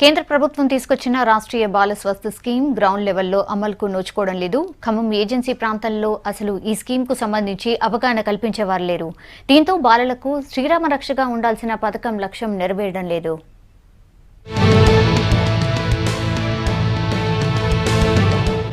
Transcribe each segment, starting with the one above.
కేంద్ర ప్రభుత్వం తీసుకొచ్చిన రాష్ట్రీయ బాల స్వస్థ స్కీమ్ గ్రౌండ్ లెవెల్లో అమలుకు నోచుకోవడం లేదు. ఖమ్మం ఏజెన్సీ ప్రాంతాల్లో అసలు ఈ స్కీమ్కు సంబంధించి అవగాహన కల్పించేవారు లేరు. దీంతో బాలలకు శ్రీరామ రక్షగా ఉండాల్సిన పథకం లక్ష్యం నెరవేరడం లేదు.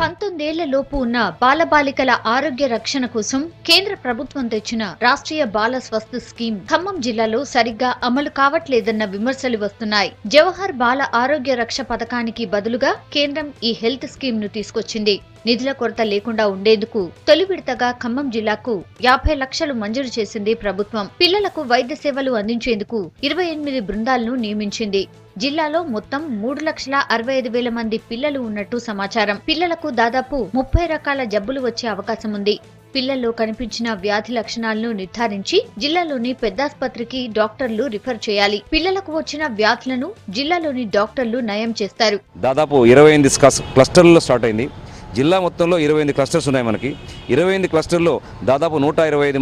19 ఏళ్లలోపు ఉన్న బాలబాలికల ఆరోగ్య రక్షణ కోసం కేంద్ర ప్రభుత్వం తెచ్చిన రాష్ట్రీయ బాల స్వస్థ స్కీమ్ ఖమ్మం జిల్లాలో సరిగ్గా అమలు కావట్లేదన్న విమర్శలు వస్తున్నాయి. జవహర్ బాల ఆరోగ్య రక్ష పథకానికి బదులుగా కేంద్రం ఈ హెల్త్ స్కీమ్ ను తీసుకొచ్చింది. నిధుల కొరత లేకుండా ఉండేందుకు తొలి విడతగా ఖమ్మం జిల్లాకు 50 లక్షలు మంజూరు చేసింది ప్రభుత్వం. పిల్లలకు వైద్య సేవలు అందించేందుకు 28 బృందాలను నియమించింది. జిల్లాలో మొత్తం 3,65,000 మంది పిల్లలు ఉన్నట్టు సమాచారం. పిల్లలకు దాదాపు 30 రకాల జబ్బులు వచ్చే అవకాశం ఉంది. పిల్లల్లో కనిపించిన వ్యాధి లక్షణాలను నిర్ధారించి జిల్లాలోని పెద్దాస్పత్రికి డాక్టర్లు రిఫర్ చేయాలి. పిల్లలకు వచ్చిన వ్యాధులను జిల్లాలోని డాక్టర్లు నయం చేస్తారు. దాదాపు 28 క్లస్టర్లలో స్టార్ట్ అయింది. జిల్లా మొత్తంలో 28 క్లస్టర్స్ ఉన్నాయి. మనకి 28 క్లస్టర్లో దాదాపు 125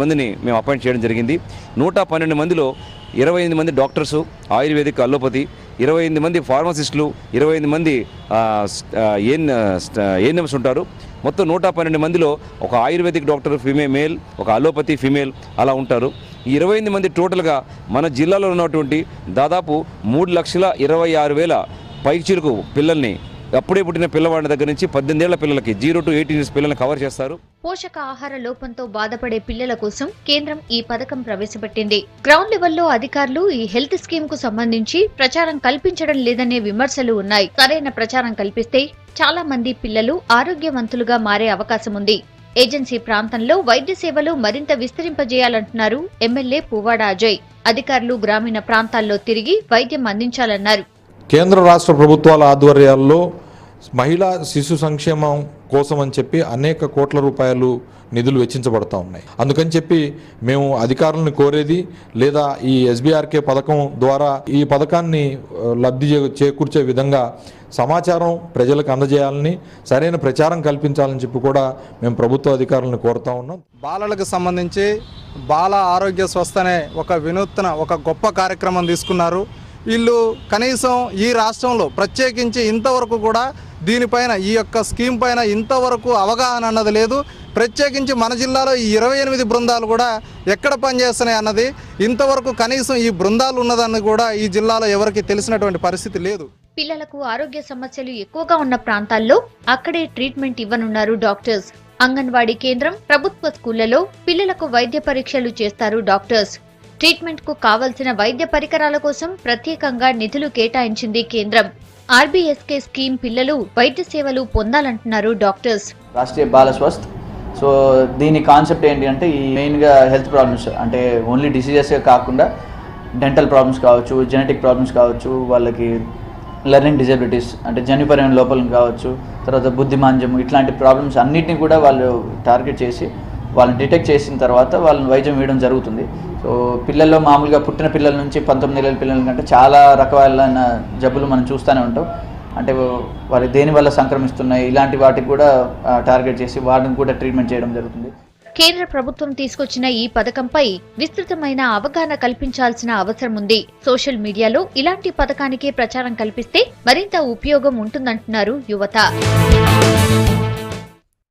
మందిని మేము అపాయింట్ చేయడం జరిగింది. 112 మందిలో 28 మంది డాక్టర్సు, ఆయుర్వేదిక్, అల్లోపతి, 28 మంది ఫార్మసిస్టులు, 28 మంది ఏఎన్ఎంస్ ఉంటారు. మొత్తం 112 మందిలో ఒక ఆయుర్వేదిక్ డాక్టర్ మేల్, ఒక అల్లోపతి ఫీమేల్ అలా ఉంటారు. ఈ 28 మంది టోటల్గా మన జిల్లాలో ఉన్నటువంటి దాదాపు 3,26,000 పైచీలకు పిల్లల్ని అప్పుడే పుట్టిన పిల్లవాడి దగ్గర నుంచి 18 ఏళ్ల పిల్లలకి 0 to 18 ఇయర్స్ పిల్లల్ని కవర్ చేస్తారు. పోషక ఆహార లోపంతో బాధపడే పిల్లల కోసం కేంద్రం ఈ పథకం ప్రవేశపెట్టింది. గ్రౌండ్ లెవెల్లో అధికారులు ఈ హెల్త్ స్కీమ్ కు సంబంధించి ప్రచారం కల్పించడం లేదనే విమర్శలు ఉన్నాయి. సరైన ప్రచారం కల్పిస్తే చాలా మంది పిల్లలు ఆరోగ్యవంతులుగా మారే అవకాశం ఉంది. ఏజెన్సీ ప్రాంతంలో వైద్య సేవలు మరింత విస్తరింపజేయాలంటున్నారు ఎమ్మెల్యే పువ్వాడ అజయ్. అధికారులు గ్రామీణ ప్రాంతాల్లో తిరిగి వైద్యం అందించాలన్నారు. కేంద్ర రాష్ట్ర ప్రభుత్వాల ఆధ్వర్యాల్లో మహిళా శిశు సంక్షేమం కోసం అని చెప్పి అనేక కోట్ల రూపాయలు నిధులు వెచ్చించబడతా ఉన్నాయి. అందుకని చెప్పి మేము అధికారులను కోరేది, లేదా ఈ ఎస్బీఆర్కే పథకం ద్వారా ఈ పథకాన్ని లబ్ధి చేకూర్చే విధంగా సమాచారం ప్రజలకు అందజేయాలని, సరైన ప్రచారం కల్పించాలని చెప్పి కూడా మేము ప్రభుత్వ అధికారులను కోరుతా ఉన్నాం. బాలలకు సంబంధించి బాల ఆరోగ్య స్వస్థ అనే ఒక వినూత్న ఒక గొప్ప కార్యక్రమం తీసుకున్నారు. వీళ్ళు కనీసం ఈ రాష్ట్రంలో ప్రత్యేకించి ఇంతవరకు కూడా దీనిపైన ఈ యొక్క స్కీమ్ పైన ఇంతవరకు అవగాహన అన్నది లేదు. ప్రత్యేకించి మన జిల్లాలో ఈ 28 బృందాలు కూడా ఎక్కడ పనిచేస్తున్నాయి అన్నది ఇంతవరకు కనీసం ఈ బృందాలు ఉన్నదని కూడా ఈ జిల్లాలో ఎవరికి తెలిసినటువంటి పరిస్థితి లేదు. పిల్లలకు ఆరోగ్య సమస్యలు ఎక్కువగా ఉన్న ప్రాంతాల్లో అక్కడే ట్రీట్మెంట్ ఇవ్వనున్నారు డాక్టర్స్. అంగన్వాడీ కేంద్రం, ప్రభుత్వ స్కూళ్లలో పిల్లలకు వైద్య పరీక్షలు చేస్తారు డాక్టర్స్. ట్రీట్మెంట్ కు కావలసిన వైద్య పరికరాల కోసం ప్రత్యేకంగా నిధులు కేటాయించింది కేంద్రం. ఆర్బీఎస్కే స్కీమ్ పిల్లలు వైద్య సేవలు పొందాలంటున్నారు డాక్టర్స్. రాష్ట్రీయ బాల స్వస్థ్, సో దీని కాన్సెప్ట్ ఏంటి అంటే ఈ మెయిన్గా హెల్త్ ప్రాబ్లమ్స్ అంటే ఓన్లీ డిసీజెస్గా కాకుండా డెంటల్ ప్రాబ్లమ్స్ కావచ్చు, జెనెటిక్ ప్రాబ్లమ్స్ కావచ్చు, వాళ్ళకి లెర్నింగ్ డిజబిలిటీస్ అంటే జన్యుపరమైన లోపాలు కావచ్చు, తర్వాత బుద్ధిమాంద్యం, ఇట్లాంటి ప్రాబ్లమ్స్ అన్నిటిని కూడా వాళ్ళు టార్గెట్ చేసి వాళ్ళని డిటెక్ట్ చేసిన తర్వాత వాళ్ళని వైద్యం వేయడం జరుగుతుంది. సో పిల్లల్లో మామూలుగా పుట్టిన పిల్లల నుంచి 19 ఏళ్ళ పిల్లల కంటే చాలా రకాలైన జబ్బులు మనం చూస్తూనే ఉంటాం. అంటే వారి దేనివల్ల సంక్రమిస్తున్నాయి, ఇలాంటి వాటికి కూడా టార్గెట్ చేసి వాటిని కూడా ట్రీట్మెంట్ చేయడం జరుగుతుంది. కేంద్ర ప్రభుత్వం తీసుకొచ్చిన ఈ పథకంపై విస్తృతమైన అవగాహన కల్పించాల్సిన అవసరం ఉంది. సోషల్ మీడియాలో ఇలాంటి పథకానికి ప్రచారం కల్పిస్తే మరింత ఉపయోగం ఉంటుందంటున్నారు యువత.